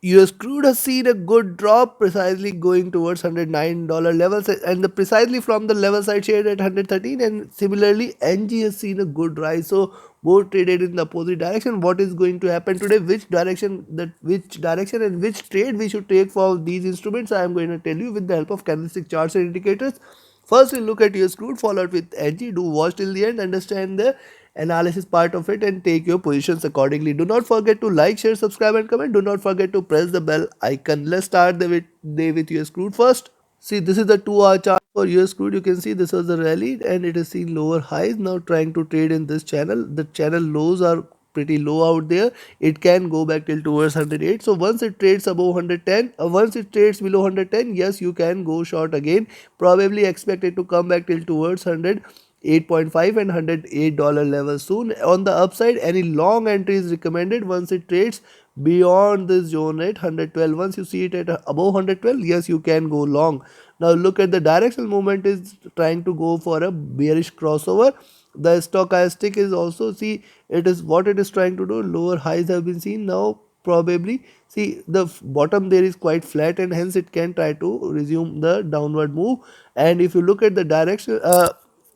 US crude has seen a good drop, precisely going towards $109 levels, and the precisely from the levels I shared at 113. And similarly, NG has seen a good rise. So both traded in the opposite direction. What is going to happen today? Which direction and which trade we should take for these instruments? I am going to tell you with the help of candlestick charts and indicators. First, we'll look at US crude, followed with NG. Do watch till the end, understand the analysis part of it, and take your positions accordingly. Do not forget to like, share, subscribe, and comment. Do not forget to press the bell icon. Let's start the day with US crude first. See, this is the 2 hour chart for US crude. You can see this was a rally and it has seen lower highs. Now trying to trade in this channel. The channel lows are pretty low out there. It can go back till towards 108. So once it trades above 110, once it trades below 110, yes, you can go short again. Probably expect it to come back till towards 108.5 and $108 levels soon. On the upside, any long entry is recommended once it trades beyond this zone rate 112. Once you see it at above 112, yes, you can go long. Now look at the directional movement is trying to go for a bearish crossover. The stochastic is also, see, it is what it is trying to do. Lower highs have been seen. Now probably see the bottom there is quite flat, and hence it can try to resume the downward move. And if you look at the direction,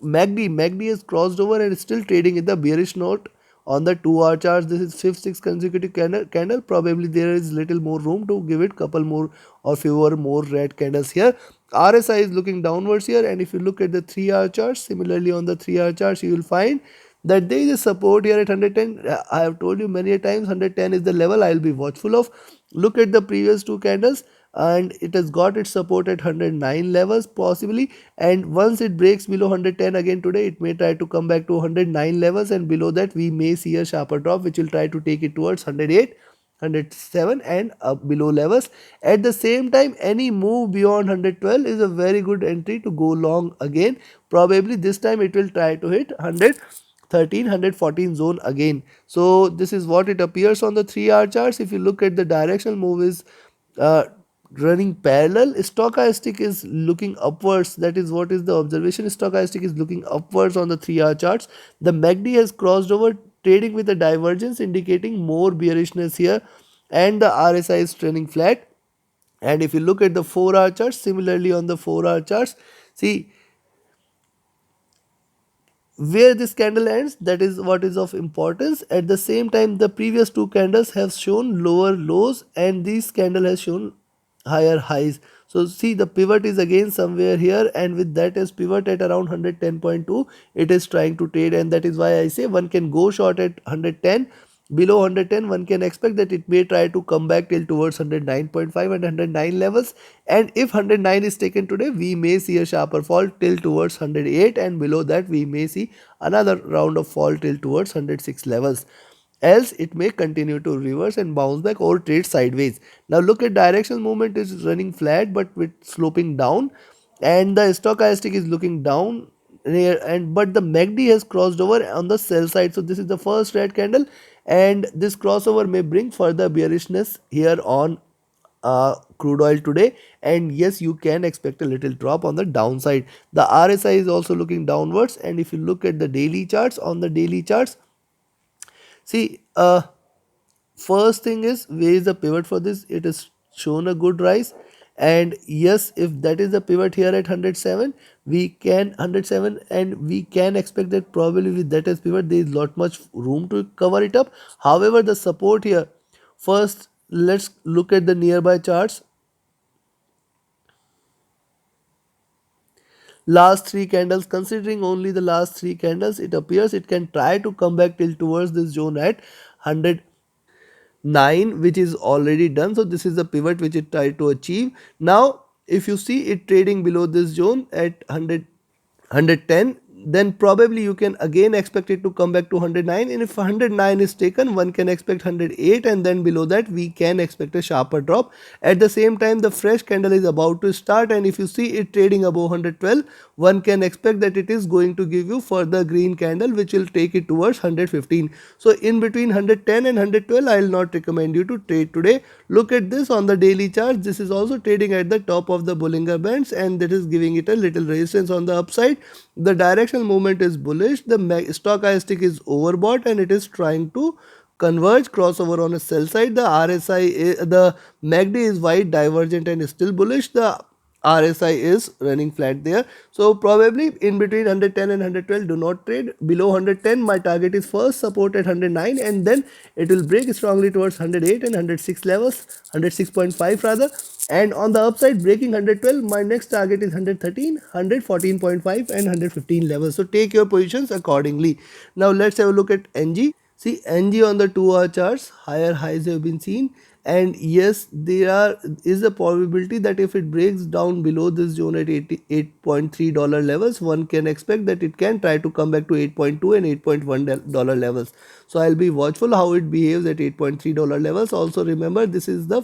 MACD has crossed over and is still trading in the bearish note on the 2 hour charts. This is fifth, sixth consecutive candle. Probably there is little more room to give it couple more or fewer more red candles here. RSI is looking downwards here, and if you look at the 3 hour charts, similarly on the 3 hour charts, you will find that there is a support here at 110. I have told you many times 110 is the level I will be watchful of. Look at the previous two candles, and it has got its support at 109 levels possibly, and once it breaks below 110 again today, it may try to come back to 109 levels, and below that we may see a sharper drop which will try to take it towards 108, 107 and up below levels. At the same time, any move beyond 112 is a very good entry to go long again. Probably this time it will try to hit 113, 114 zone again. So this is what it appears on the 3 hour charts. If you look at the directional move is uh, running parallel, stochastic is looking upwards. That is what is the observation. Stochastic is looking upwards on the 3 hour charts. The MACD has crossed over, trading with a divergence indicating more bearishness here, and the RSI is trending flat. And if you look at the 4 hour charts, similarly on the 4 hour charts, see where this candle ends, that is what is of importance. At the same time, the previous two candles have shown lower lows, and this candle has shown higher highs. So see, the pivot is again somewhere here, and with that as pivot at around 110.2, it is trying to trade, and that is why I say one can go short at 110. Below 110, one can expect that it may try to come back till towards 109.5 and 109 levels. And if 109 is taken today, we may see a sharper fall till towards 108, and below that we may see another round of fall till towards 106 levels. Else it may continue to reverse and bounce back or trade sideways. Now look at directional movement is running flat but with sloping down, and the stochastic is looking down here, and but the MACD has crossed over on the sell side. So this is the first red candle, and this crossover may bring further bearishness here on crude oil today. And yes, you can expect a little drop on the downside. The RSI is also looking downwards, and if you look at the daily charts, on the daily charts, see, first thing is where is the pivot for this. It has shown a good rise, and yes, if that is the pivot here at 107, we can 107, and we can expect that probably with that as pivot there is lot much room to cover it up. However, the support here, first let's look at the nearby charts. Last three candles, considering only the last three candles, it appears it can try to come back till towards this zone at 109, which is already done. So this is the pivot which it tried to achieve. Now if you see it trading below this zone at 110, then probably you can again expect it to come back to 109, and if 109 is taken, one can expect 108, and then below that we can expect a sharper drop. At the same time, the fresh candle is about to start, and if you see it trading above 112, one can expect that it is going to give you further green candle which will take it towards 115. So in between 110 and 112, I will not recommend you to trade today. Look at this on the daily chart. This is also trading at the top of the Bollinger Bands, and that is giving it a little resistance on the upside. The directional movement is bullish. The stochastic is overbought, and it is trying to converge crossover on a sell side. The the MACD is wide divergent and still bullish. The RSI is running flat there. So probably in between 110 and 112, do not trade. Below 110, my target is first support at 109, and then it will break strongly towards 108 and 106 levels, 106.5 rather. And on the upside, breaking 112, my next target is 113, 114.5 and 115 levels. So take your positions accordingly. Now let's have a look at NG. See, NG on the 2 hour charts, higher highs have been seen, and yes, there is a probability that if it breaks down below this zone at $88.3 levels, one can expect that it can try to come back to 8.2 and $8.1 levels. So I'll be watchful how it behaves at $8.3 levels. Also remember, this is the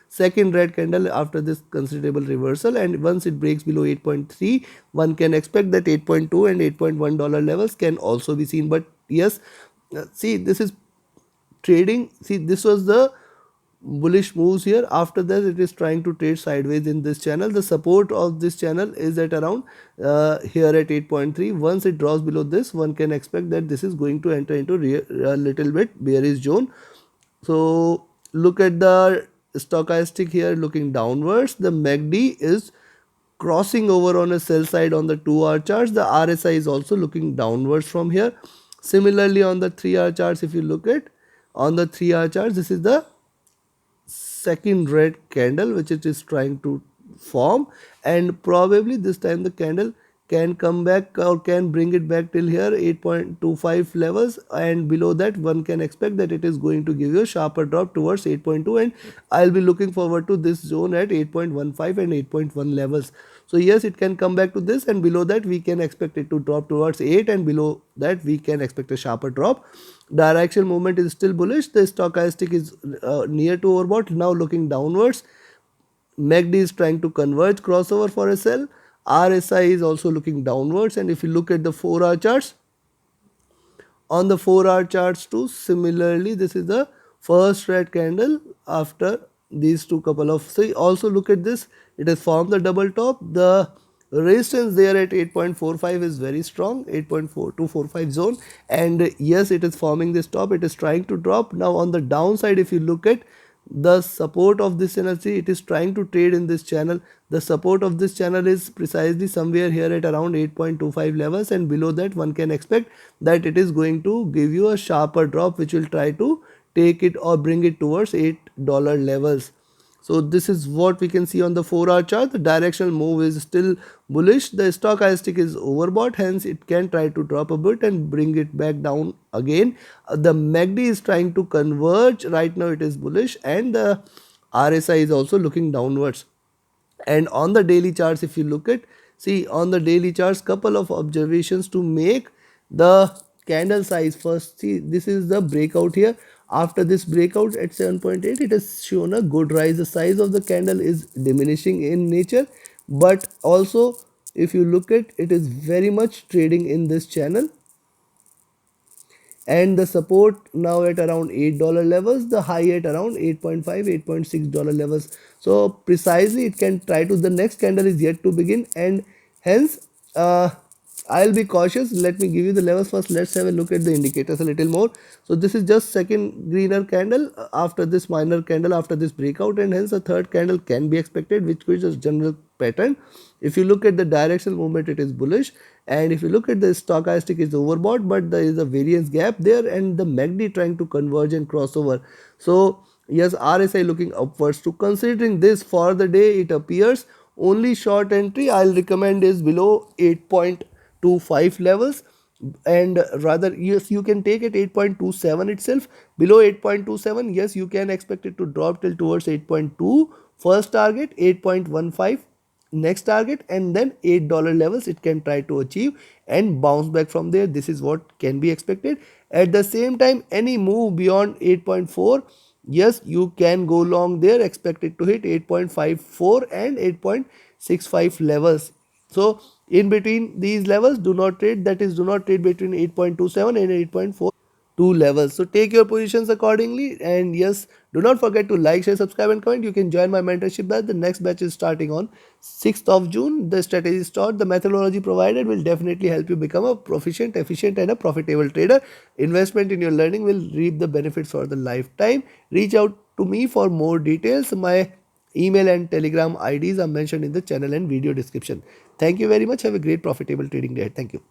second red candle after this considerable reversal, and once it breaks below 8.3, one can expect that 8.2 and $8.1 levels can also be seen. But yes, see, this is trading. See, this was the bullish moves here. After that, it is trying to trade sideways in this channel. The support of this channel is at around here at 8.3. Once it drops below this, one can expect that this is going to enter into a little bit bearish zone. So look at the stochastic here looking downwards. The MACD is crossing over on a sell side on the 2 hour charts. The RSI is also looking downwards from here. Similarly, on the 3 hour charts, if you look at on the 3 hour charts, this is the second red candle which it is trying to form, and probably this time the candle can come back or can bring it back till here 8.25 levels, and below that one can expect that it is going to give you a sharper drop towards 8.2, and I'll be looking forward to this zone at 8.15 and 8.1 levels. So yes, it can come back to this, and below that we can expect it to drop towards 8, and below that we can expect a sharper drop. Directional movement is still bullish. The stochastic is near to overbought, now looking downwards. MACD is trying to converge crossover for a sell. RSI is also looking downwards, and if you look at the 4 hour charts, on the 4 hour charts too, similarly this is the first red candle after these two couple of, so also look at this, it has formed the double top. The resistance there at 8.45 is very strong, 8.4245 zone, and yes, it is forming this top, it is trying to drop. Now on the downside, if you look at the support of this energy, it is trying to trade in this channel. The support of this channel is precisely somewhere here at around 8.25 levels, and below that one can expect that it is going to give you a sharper drop which will try to take it or bring it towards $8 levels. So this is what we can see on the 4 hour chart. The directional move is still bullish. The stochastic is overbought, hence it can try to drop a bit and bring it back down again. The MACD is trying to converge. Right now it is bullish, and the RSI is also looking downwards. And on the daily charts, if you look at, see on the daily charts, couple of observations to make. The candle size first, see this is the breakout here. After this breakout at 7.8, it has shown a good rise. The size of the candle is diminishing in nature, but also if you look at, it is very much trading in this channel, and the support now at around $8 levels, the high at around 8.5 $8.6 levels. So precisely it can try to, the next candle is yet to begin, and hence I'll be cautious. Let me give you the levels first. Let's have a look at the indicators a little more. So this is just second greener candle after this minor candle after this breakout, and hence a third candle can be expected, which gives a general pattern. If you look at the directional movement, it is bullish, and if you look at the stochastic, is overbought, but there is a variance gap there, and the MACD trying to converge and crossover. So yes, RSI looking upwards. So considering this for the day, it appears only short entry I'll recommend is below 8.25 levels, and rather yes, you can take it 8.27 itself. Below 8.27, yes, you can expect it to drop till towards 8.2, first target 8.15 next target, and then $8 levels it can try to achieve and bounce back from there. This is what can be expected. At the same time, any move beyond 8.4, yes, you can go long there, expect it to hit 8.54 and 8.65 levels. So in between these levels, do not trade, that is do not trade between 8.27 and 8.4 two levels. So take your positions accordingly. And yes, do not forget to like, share, subscribe, and comment. You can join my mentorship batch. The next batch is starting on 6th of June. The strategy is taught, the methodology provided will definitely help you become a proficient, efficient, and a profitable trader. Investment in your learning will reap the benefits for the lifetime. Reach out to me for more details. My email and telegram IDs are mentioned in the channel and video description. Thank you very much. Have a great profitable trading day. Thank you.